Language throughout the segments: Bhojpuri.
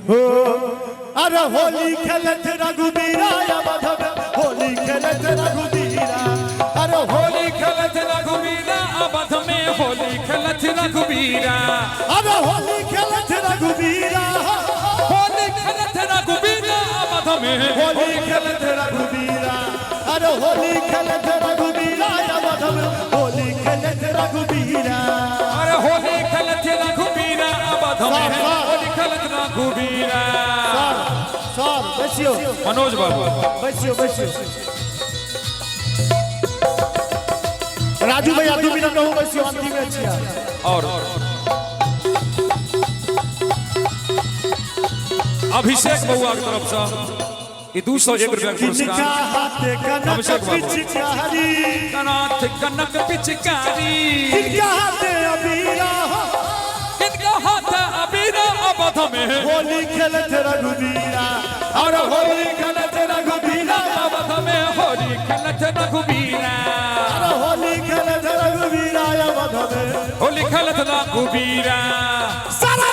हो अरे होली खेलत रघुबीरा अवध में होली खेलत रघुबीरा अरे होली खेलत रघुबीरा अवध में होली खेलत रघुबीरा अरे होली खेलत रघुबीरा होली खेलत रघुबीरा अवध में होली खेलत रघुबीरा अरे होली खेलत रघुबीरा अवध में होली खेलत रघुबीरा अरे होली खेलत रघुबीरा अवध में होली खेलत रघुबीरा सर बसियो मनोज बाबू बसियो राजू भैया 2 मिनट हो बसियो अंतिम में छिया और अभिषेक बउआ की तरफ से ये 201 रुपया पुरस्कार अभिषेक बाबू कनाथ कनक पिचकारी किनका हाथे अबीरा इनका हाथ अबीरा अवध में होली खेलत रघुबीरा और होली खेलत रघुबीरा अवध में होली खेलत रघुबीरा होली खेलत रघुबीरा अवध में होली खेलत रघुबीरा सारा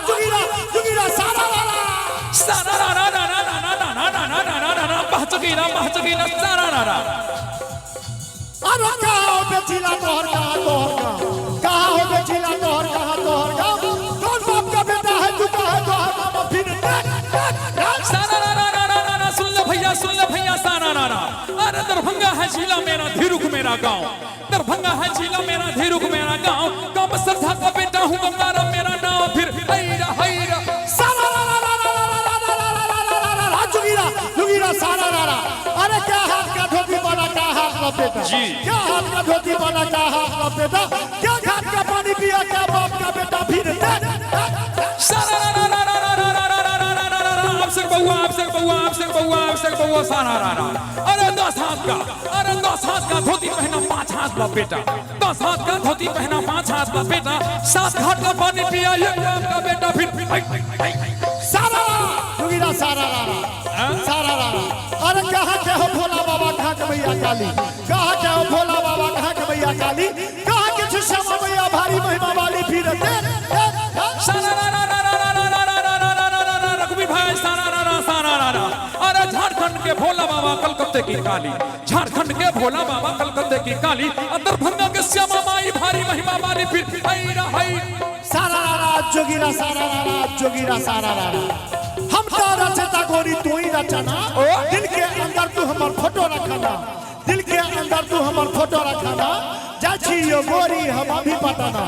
जुगीरा जुगीरा सारा सारा रा रा रा रा रा रा रा रा रा रा रा बहचगीरा सारा रा रा अरे कहाँ हो बेचिला तोहर कहाँ हो बेचिला तोहर कहाँ कौन बाप का बेटा है तू कहाँ तोहर मामा फिर सारा रा रा रा रा रा सुन ले भैया सारा रा रा अरे दरभंगा है जिला मेरा धीरुक मेरा गांव दरभंगा है जिला मेरा धीरुक मेरा गांव गांव में श्रद्धा का बेटा हूँ गंगारा मेरा नाम फिर हैरा हैरा सारा जुगीरा सारा रा अरे क्या हाथ का धोती बना क्या हाथ का बेटा जी क्या हाथ का धोती बना क्या हाथ का बेटा क्या घाट का पानी पिया क्या बाप का बेटा फिर सारा रा रा रा रा रा रा रा रा रा रा अभिषेक बउआ सारा रा रा अरे 10 हाथ का धोती पहना 5 हाथ का बेटा 10 हाथ का धोती पहना 5 हाथ का बेटा 7 घाट का पानी पिया ये का बेटा फिर सारा जुगीरा सारा रा अरे कहाँ के हो भोला बाबा कहाँ के भैया काली कहाँ के हो भोला बाबा कहाँ के भैया काली कहाँ के श्यामा भैया भारी महिमा वाली फिर सारा रा रा रा रा रा रा रा रा रा रघुवीर भाई सारा रा रा अरे झारखंड के भोला बाबा कलकत्ते की काली झारखंड के भोला बाबा कलकत्ते की काली दरभंगा के श्यामा माई भारी महिमा वाली फिर सारा रा जोगीरा सारा रा हम तो रचता गोरी तू ही रचना दिल के अंदर तू हमार फोटो रखना दिल के अंदर तू हमार फोटो रखना जाछी यो गोरी हम अभी पटाना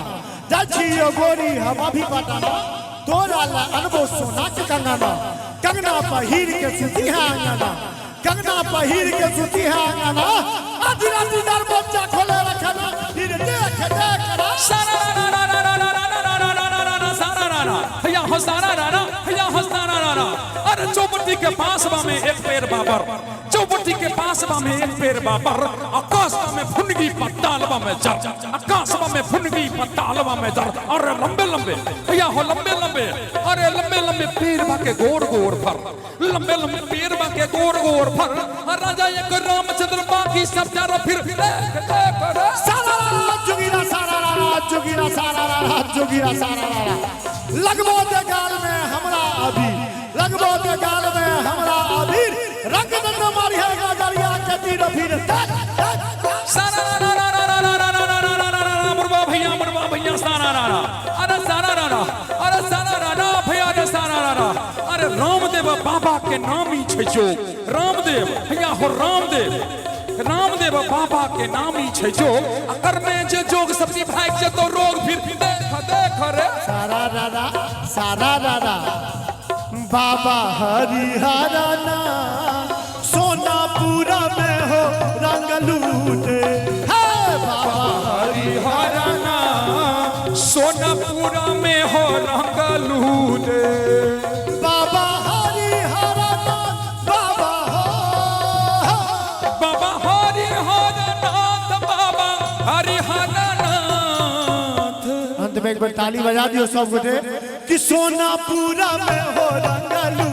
जाछी यो गोरी हम अभी पटाना तोरा ला अनबो सोना के कंगना पहिर के सुती है अंगना कंगना पहिर के सुती है अंगना आधी राती दर बच्चा खोले रखना फिर देख सारा रा रा रा रा रा रा सारा रा रा भैया हो सारा रा रा भैया हो सारा रा रा अरे चौपटी के पास में एक पैर बाबर चौपटी के पास में एक पैर बाबर आकाश में फुनगी पतालवा में जर आकाश में फुनगी पतालवा में जर अरे लंबे भैया हो लंबे अरे लंबे पैर बा के गोर फर लंबे पैर बा के गोर फर राजा एक रामचंद्र बाकी सब चारों फिर सारा जुगीरा सारा लगबो दे गाल में हमरा अभी लगबो दे गाल में हमरा अभी रंग दंड मारी है गाजरिया के तीर फिर सारा रा रा रा रा रा रा रा मुरबा भैया सारा रा रा अरे सारा रा रा अरे सारा रा रा भैया रे सारा रा रा अरे रामदेव बाबा के नामी छै जो रामदेव भैया हो रामदेव बाबा के नामी छै जो अकर में जे जोग सबनी भाग जे तो रोग फिर देख रे सारा रा बाबा हरिहरना सोनापुरा में हो रंगलूटे बाबा हरिहरना सोनापुरा में हो रंगलूटे बाबा हरिहरना बाबा हरिहरनाथ अंत में एक बार ताली बजा दियो सब गोटे कि सोनापुरा में हो रंगलू